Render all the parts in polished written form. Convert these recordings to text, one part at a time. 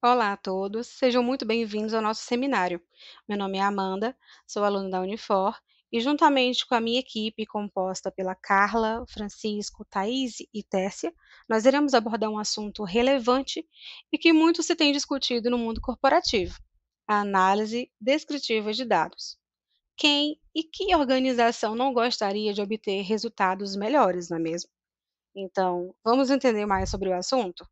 Olá a todos, sejam muito bem-vindos ao nosso seminário. Meu nome é Amanda, sou aluna da Unifor e, juntamente com a minha equipe, composta pela Carla, Francisco, Thaís e Tessia, nós iremos abordar um assunto relevante e que muito se tem discutido no mundo corporativo: a análise descritiva de dados. Quem e que organização não gostaria de obter resultados melhores, não é mesmo? Então, vamos entender mais sobre o assunto?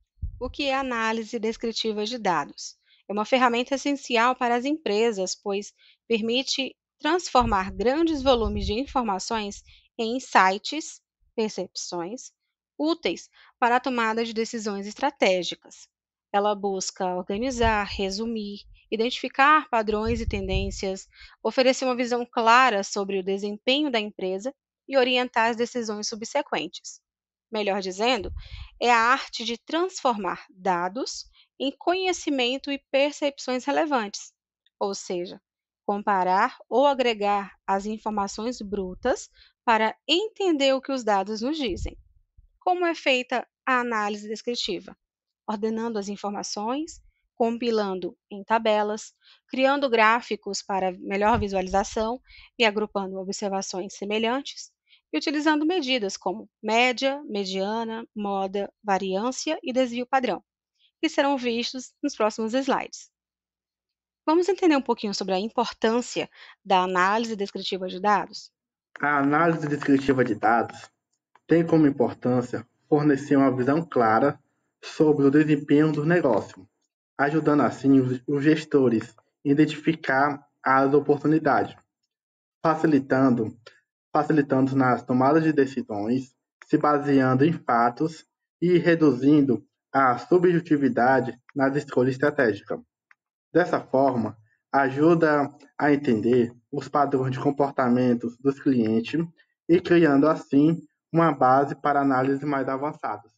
O que é análise descritiva de dados? É uma ferramenta essencial para as empresas, pois permite transformar grandes volumes de informações em insights, percepções, úteis para a tomada de decisões estratégicas. Ela busca organizar, resumir, identificar padrões e tendências, oferecer uma visão clara sobre o desempenho da empresa e orientar as decisões subsequentes. Melhor dizendo, é a arte de transformar dados em conhecimento e percepções relevantes, ou seja, comparar ou agregar as informações brutas para entender o que os dados nos dizem. Como é feita a análise descritiva? Ordenando as informações, compilando em tabelas, criando gráficos para melhor visualização e agrupando observações semelhantes, e utilizando medidas como média, mediana, moda, variância e desvio padrão, que serão vistos nos próximos slides. Vamos entender um pouquinho sobre a importância da análise descritiva de dados? A análise descritiva de dados tem como importância fornecer uma visão clara sobre o desempenho do negócio, ajudando assim os gestores a identificar as oportunidades, facilitando, facilitando nas tomadas de decisões, se baseando em fatos e reduzindo a subjetividade nas escolhas estratégicas. Dessa forma, ajuda a entender os padrões de comportamentos dos clientes e criando assim uma base para análises mais avançadas.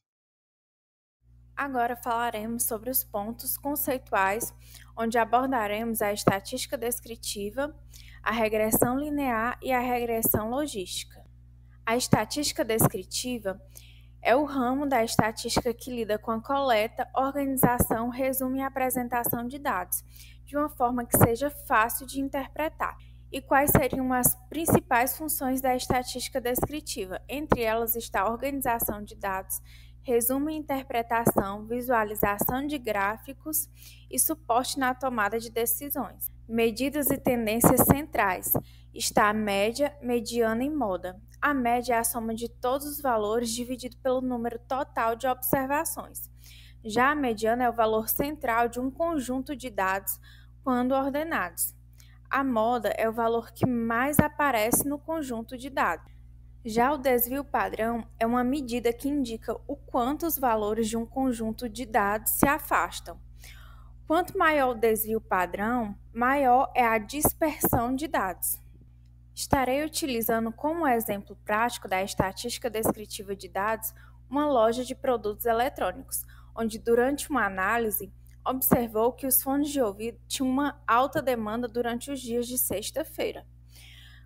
Agora falaremos sobre os pontos conceituais, onde abordaremos a estatística descritiva, a regressão linear e a regressão logística. A estatística descritiva é o ramo da estatística que lida com a coleta, organização, resumo e apresentação de dados, de uma forma que seja fácil de interpretar. E quais seriam as principais funções da estatística descritiva? Entre elas está a organização de dados, resumo e interpretação, visualização de gráficos e suporte na tomada de decisões. Medidas e tendências centrais. Está a média, mediana e moda. A média é a soma de todos os valores dividido pelo número total de observações. Já a mediana é o valor central de um conjunto de dados quando ordenados. A moda é o valor que mais aparece no conjunto de dados. Já o desvio padrão é uma medida que indica o quanto os valores de um conjunto de dados se afastam. Quanto maior o desvio padrão, maior é a dispersão de dados. Estarei utilizando como exemplo prático da estatística descritiva de dados uma loja de produtos eletrônicos, onde durante uma análise observou que os fones de ouvido tinham uma alta demanda durante os dias de sexta-feira.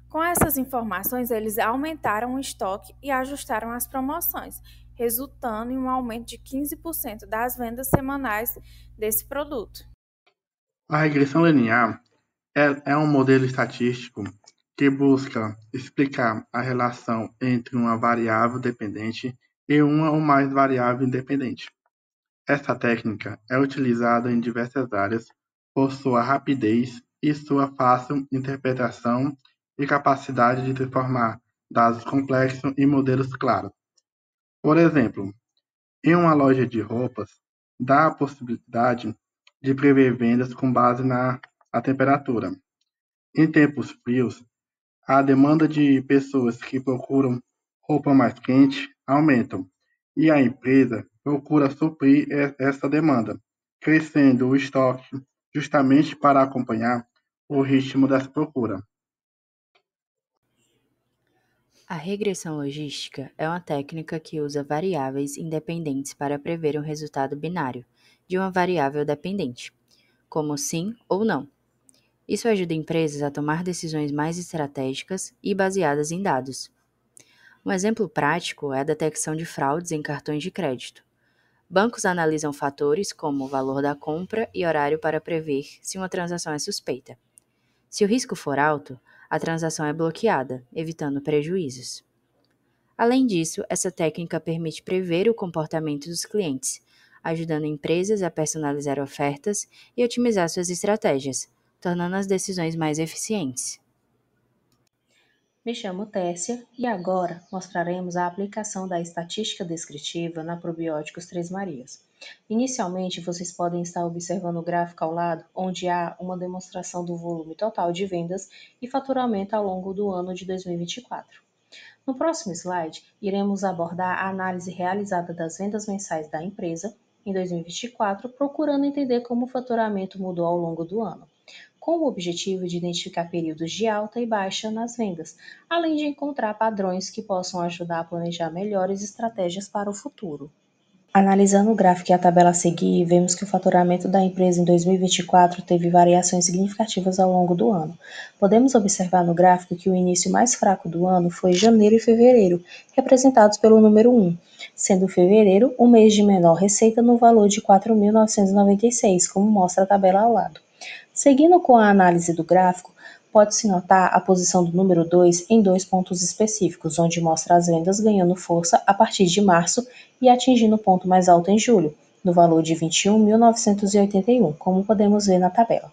Com essas informações, eles aumentaram o estoque e ajustaram as promoções, resultando em um aumento de 15% das vendas semanais desse produto. A regressão linear é um modelo estatístico que busca explicar a relação entre uma variável dependente e uma ou mais variáveis independentes. Essa técnica é utilizada em diversas áreas por sua rapidez e sua fácil interpretação e capacidade de transformar dados complexos em modelos claros. Por exemplo, em uma loja de roupas, dá a possibilidade de prever vendas com base na temperatura. Em tempos frios, a demanda de pessoas que procuram roupa mais quente aumenta, e a empresa procura suprir essa demanda, crescendo o estoque justamente para acompanhar o ritmo dessa procura. A regressão logística é uma técnica que usa variáveis independentes para prever um resultado binário de uma variável dependente, como sim ou não. Isso ajuda empresas a tomar decisões mais estratégicas e baseadas em dados. Um exemplo prático é a detecção de fraudes em cartões de crédito. Bancos analisam fatores como o valor da compra e horário para prever se uma transação é suspeita. Se o risco for alto, a transação é bloqueada, evitando prejuízos. Além disso, essa técnica permite prever o comportamento dos clientes, ajudando empresas a personalizar ofertas e otimizar suas estratégias, tornando as decisões mais eficientes. Me chamo Tércia e agora mostraremos a aplicação da estatística descritiva na Probióticos Três Marias. Inicialmente, vocês podem estar observando o gráfico ao lado, onde há uma demonstração do volume total de vendas e faturamento ao longo do ano de 2024. No próximo slide, iremos abordar a análise realizada das vendas mensais da empresa em 2024, procurando entender como o faturamento mudou ao longo do ano, com o objetivo de identificar períodos de alta e baixa nas vendas, além de encontrar padrões que possam ajudar a planejar melhores estratégias para o futuro. Analisando o gráfico e a tabela a seguir, vemos que o faturamento da empresa em 2024 teve variações significativas ao longo do ano. Podemos observar no gráfico que o início mais fraco do ano foi janeiro e fevereiro, representados pelo número 1, sendo fevereiro o mês de menor receita no valor de R$ 4.996, como mostra a tabela ao lado. Seguindo com a análise do gráfico, pode-se notar a posição do número 2 em dois pontos específicos, onde mostra as vendas ganhando força a partir de março e atingindo o ponto mais alto em julho, no valor de 21.981, como podemos ver na tabela.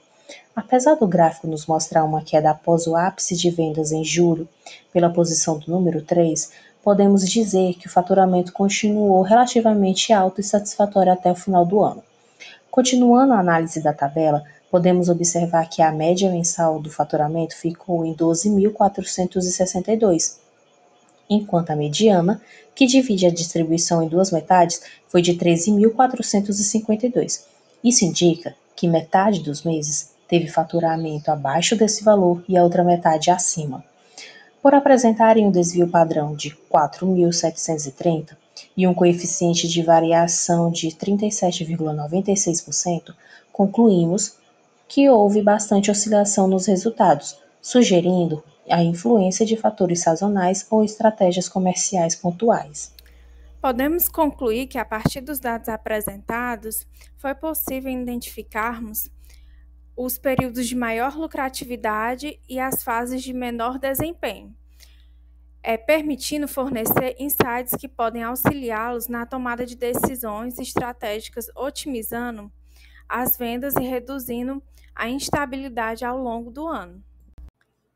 Apesar do gráfico nos mostrar uma queda após o ápice de vendas em julho, pela posição do número 3, podemos dizer que o faturamento continuou relativamente alto e satisfatório até o final do ano. Continuando a análise da tabela, podemos observar que a média mensal do faturamento ficou em 12.462, enquanto a mediana, que divide a distribuição em duas metades, foi de 13.452. Isso indica que metade dos meses teve faturamento abaixo desse valor e a outra metade acima. Por apresentarem um desvio padrão de 4.730 e um coeficiente de variação de 37,96%, concluímos que houve bastante oscilação nos resultados, sugerindo a influência de fatores sazonais ou estratégias comerciais pontuais. Podemos concluir que, a partir dos dados apresentados, foi possível identificarmos os períodos de maior lucratividade e as fases de menor desempenho, permitindo fornecer insights que podem auxiliá-los na tomada de decisões estratégicas, otimizando as vendas e reduzindo a instabilidade ao longo do ano.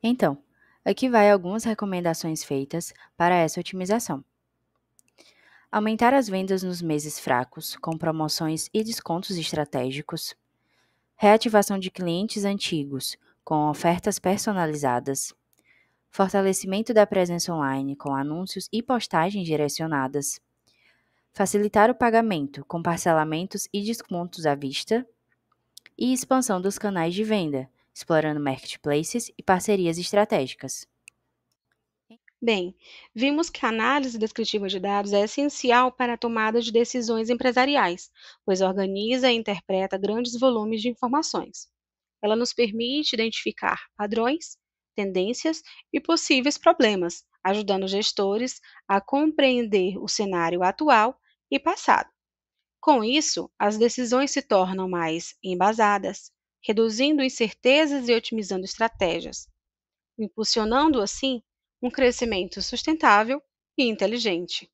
Então, aqui vai algumas recomendações feitas para essa otimização. Aumentar as vendas nos meses fracos, com promoções e descontos estratégicos. Reativação de clientes antigos, com ofertas personalizadas. Fortalecimento da presença online, com anúncios e postagens direcionadas. Facilitar o pagamento, com parcelamentos e descontos à vista. E expansão dos canais de venda, explorando marketplaces e parcerias estratégicas. Bem, vimos que a análise descritiva de dados é essencial para a tomada de decisões empresariais, pois organiza e interpreta grandes volumes de informações. Ela nos permite identificar padrões, tendências e possíveis problemas, ajudando gestores a compreender o cenário atual e passado. Com isso, as decisões se tornam mais embasadas, reduzindo incertezas e otimizando estratégias, impulsionando assim um crescimento sustentável e inteligente.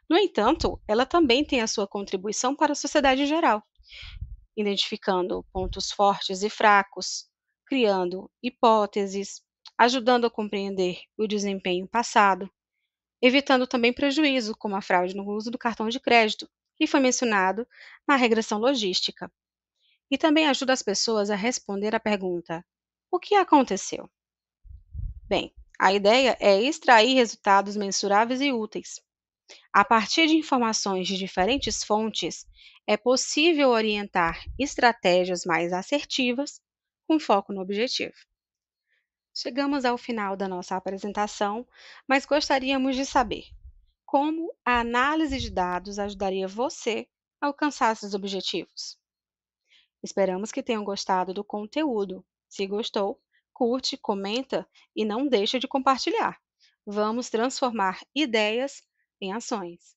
No entanto, ela também tem a sua contribuição para a sociedade em geral, identificando pontos fortes e fracos, criando hipóteses, ajudando a compreender o desempenho passado, evitando também prejuízo, como a fraude no uso do cartão de crédito, que foi mencionado na regressão logística. E também ajuda as pessoas a responder à pergunta: o que aconteceu? Bem, a ideia é extrair resultados mensuráveis e úteis. A partir de informações de diferentes fontes, é possível orientar estratégias mais assertivas com foco no objetivo. Chegamos ao final da nossa apresentação, mas gostaríamos de saber como a análise de dados ajudaria você a alcançar esses objetivos. Esperamos que tenham gostado do conteúdo. Se gostou, curte, comenta e não deixe de compartilhar. Vamos transformar ideias em ações.